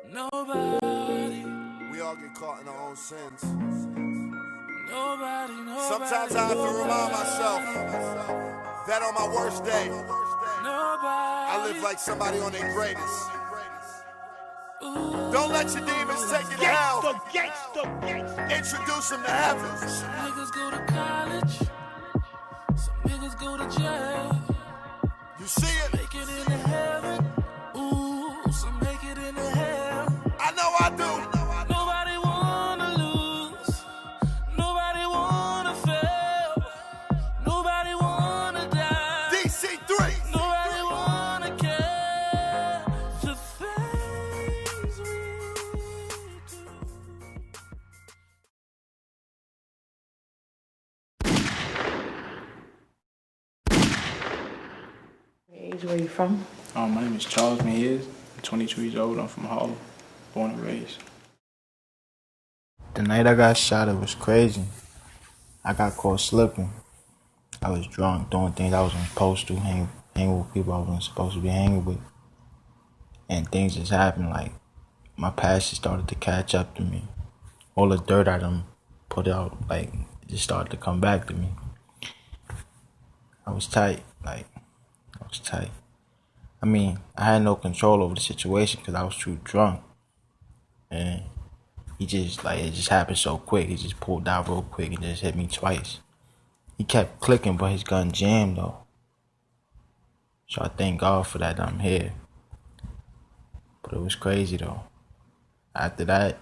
Nobody. We all get caught in our own sins. Nobody. Sometimes I have to remind myself that on my worst day, I live like somebody on their greatest. Don't let your demons take you to hell. Introduce them to heaven. Some niggas go to college. Some niggas go to jail. You see it? Make it into heaven. Ooh, some make it into hell. I know I do. Nobody wanna lose. Nobody wanna fail. Nobody wanna die. DC3. Nobody wanna care. The things we do. Age, where you from? My name is Charles Mejias. I'm 22 years old. I'm from Harlem, born and raised. The night I got shot, it was crazy. I got caught slipping. I was drunk, doing things I wasn't supposed to, hanging with people I wasn't supposed to be hanging with. And things just happened, like, my past just started to catch up to me. All the dirt I done put out, like, it just started to come back to me. I was tight. I mean, I had no control over the situation because I was too drunk. And it just happened so quick. He just pulled out real quick and just hit me twice. He kept clicking, but his gun jammed though. So I thank God for that I'm here. But it was crazy though. After that,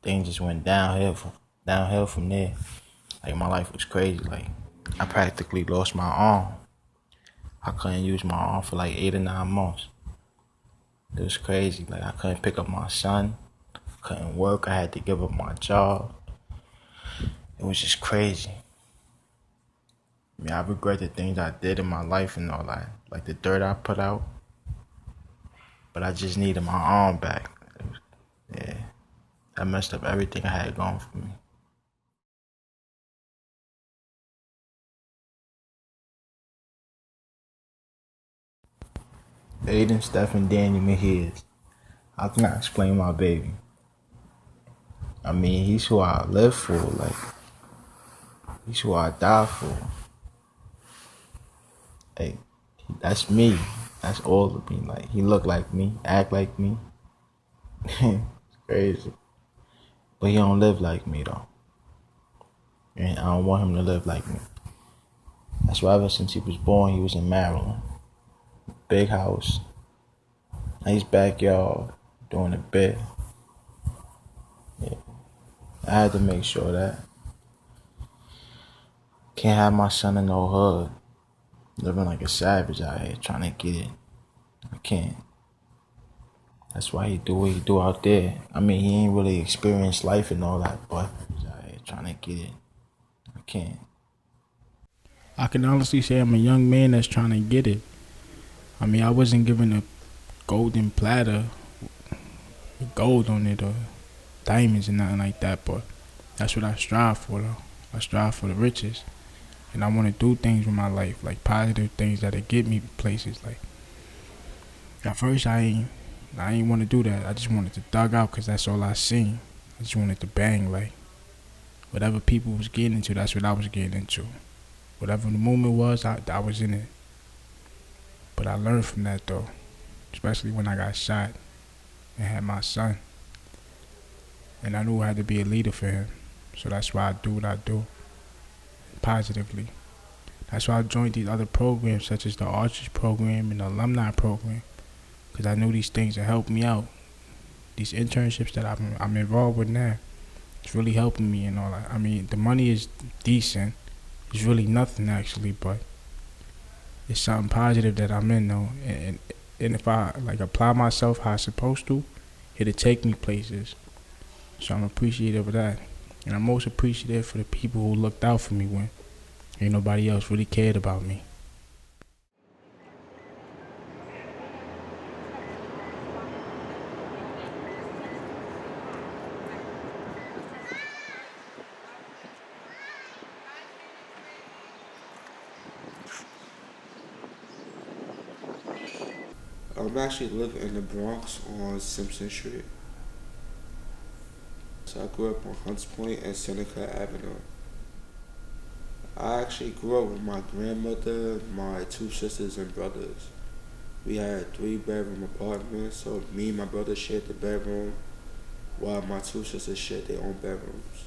things just went downhill from there. Like, my life was crazy. Like, I practically lost my arm. I couldn't use my arm for like 8 or 9 months. It was crazy. Like, I couldn't pick up my son. Couldn't work. I had to give up my job. It was just crazy. I mean, I regret the things I did in my life and all that. Like the dirt I put out. But I just needed my arm back. Yeah. I messed up everything I had going for me. Aiden, Stephen, Daniel, Mejias. How can I explain my baby? I mean, he's who I live for. Like, he's who I die for. Like, that's me. That's all of me. Like, he look like me, act like me. It's crazy. But he don't live like me though. And I don't want him to live like me. That's why ever since he was born, he was in Maryland. Big house. Nice backyard. Doing a bit. Yeah. I had to make sure that. Can't have my son in no hood. Living like a savage out here trying to get it. I can't. That's why he do what he do out there. I mean, he ain't really experienced life and all that, but he's out here trying to get it. I can't. I can honestly say I'm a young man that's trying to get it. I mean, I wasn't given a golden platter with gold on it or diamonds and nothing like that, but that's what I strive for though. I strive for the riches. And I want to do things with my life, like positive things that'll get me places. Like, at first I ain't want to do that. I just wanted to thug out because that's all I seen. I just wanted to bang. Like, whatever people was getting into, that's what I was getting into. Whatever the movement was, I was in it. But I learned from that though, especially when I got shot and had my son. And I knew I had to be a leader for him. So that's why I do what I do, positively. That's why I joined these other programs such as the Archers program and the Alumni program, because I knew these things would help me out. These internships that I'm involved with now, it's really helping me and all that. I mean, the money is decent. It's really nothing actually, but it's something positive that I'm in though. And if I like apply myself how I'm supposed to, it'll take me places. So I'm appreciative of that. And I'm most appreciative for the people who looked out for me when ain't nobody else really cared about me. I actually live in the Bronx on Simpson Street. I grew up on Hunts Point and Seneca Avenue. I actually grew up with my grandmother, my two sisters and brothers. We had 3-bedroom apartments, so me and my brother shared the bedroom, while my two sisters shared their own bedrooms.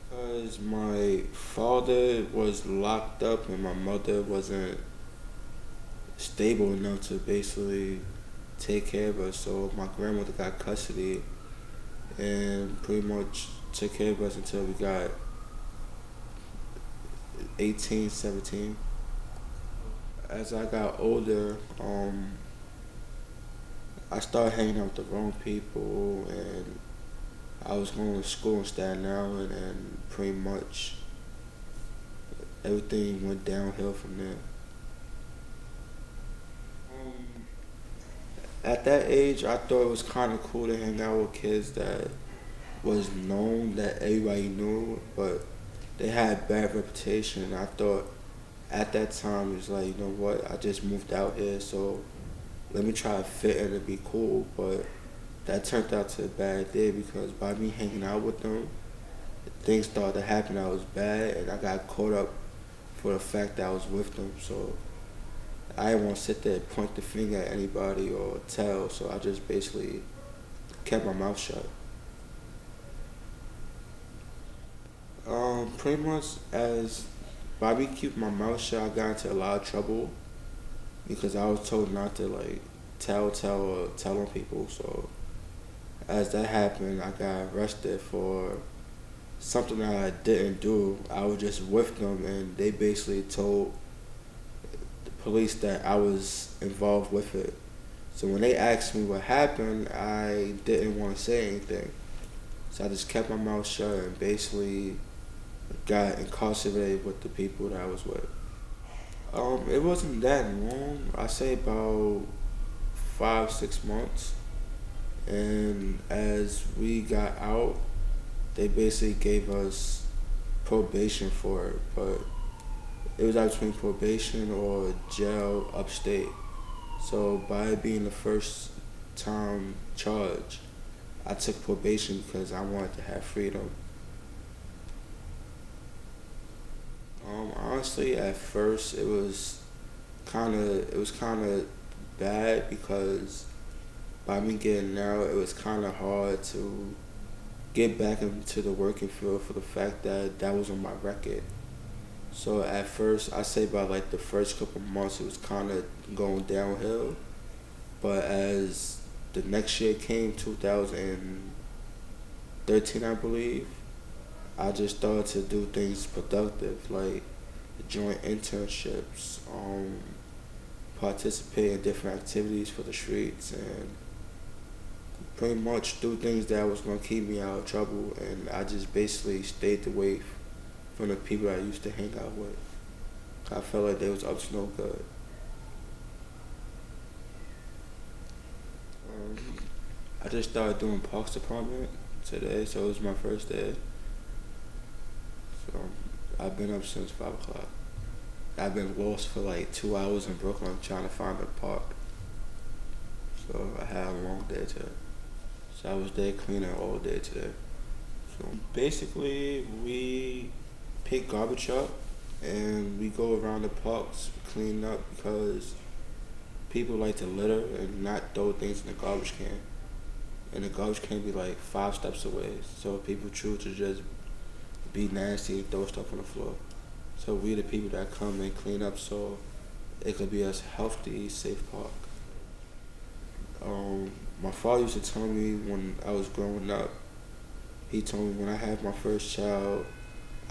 Because my father was locked up and my mother wasn't stable enough to basically take care of us, so my grandmother got custody and pretty much took care of us until we got 18, 17. As I got older, I started hanging out with the wrong people, and I was going to school in Staten Island, and pretty much everything went downhill from there. At that age, I thought it was kind of cool to hang out with kids that was known, that everybody knew, but they had bad reputation. I thought at that time, it was like, you know what, I just moved out here, so let me try to fit in and be cool. But that turned out to a bad day, because by me hanging out with them, things started to happen that was bad, and I got caught up for the fact that I was with them. So I didn't want to sit there and point the finger at anybody or tell, so I just basically kept my mouth shut. Pretty much as by me keeping my mouth shut, I got into a lot of trouble because I was told not to like tell on people. So as that happened, I got arrested for something that I didn't do. I was just with them, and they basically told the police that I was involved with it. So when they asked me what happened, I didn't want to say anything. So I just kept my mouth shut and basically got incarcerated with the people that I was with. It wasn't that long. I say about 5-6 months. And as we got out, they basically gave us probation for it, but it was either between probation or jail upstate. So by it being the first time charge, I took probation because I wanted to have freedom. Honestly, at first it was kind of bad, because by me getting out, it was kind of hard to get back into the working field for the fact that that was on my record. So at first, I say by like the first couple of months, it was kind of going downhill. But as the next year came, 2013, I believe, I just started to do things productive, like join internships, participate in different activities for the streets, and pretty much do things that was going to keep me out of trouble. And I just basically stayed away from the people I used to hang out with. I felt like they was up to no good. I just started doing Parks Department today, so it was my first day. So I've been up since 5 o'clock. I've been lost for like 2 hours in Brooklyn trying to find a park. So I had a long day today. So I was there cleaning all day today. So basically, we pick garbage up and we go around the parks cleaning up, because people like to litter and not throw things in the garbage can. And the garbage can be like 5 steps away. So people choose to just be nasty and throw stuff on the floor. So we the people that come and clean up, so it could be a healthy, safe park. My father used to tell me when I was growing up, he told me when I have my first child,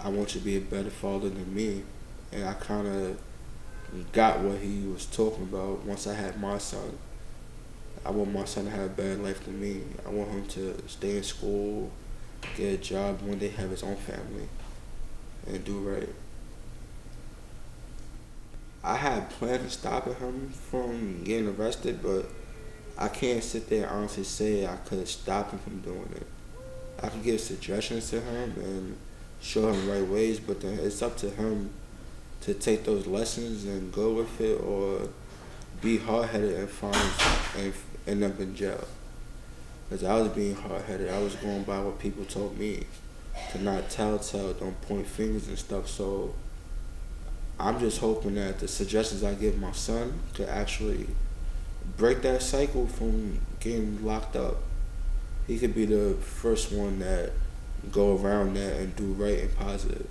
I want you to be a better father than me. And I kind of got what he was talking about once I had my son. I want my son to have a better life than me. I want him to stay in school, get a job, one day have his own family, and do right. I had planned on stopping him from getting arrested, but I can't sit there and honestly say I could have stopped him from doing it. I could give suggestions to him and show him the right ways, but then it's up to him to take those lessons and go with it, or be hard-headed and end up in jail. Because I was being hard-headed. I was going by what people told me. To not tell, don't point fingers and stuff. So I'm just hoping that the suggestions I give my son could actually break that cycle from getting locked up. He could be the first one that go around that and do right and positive.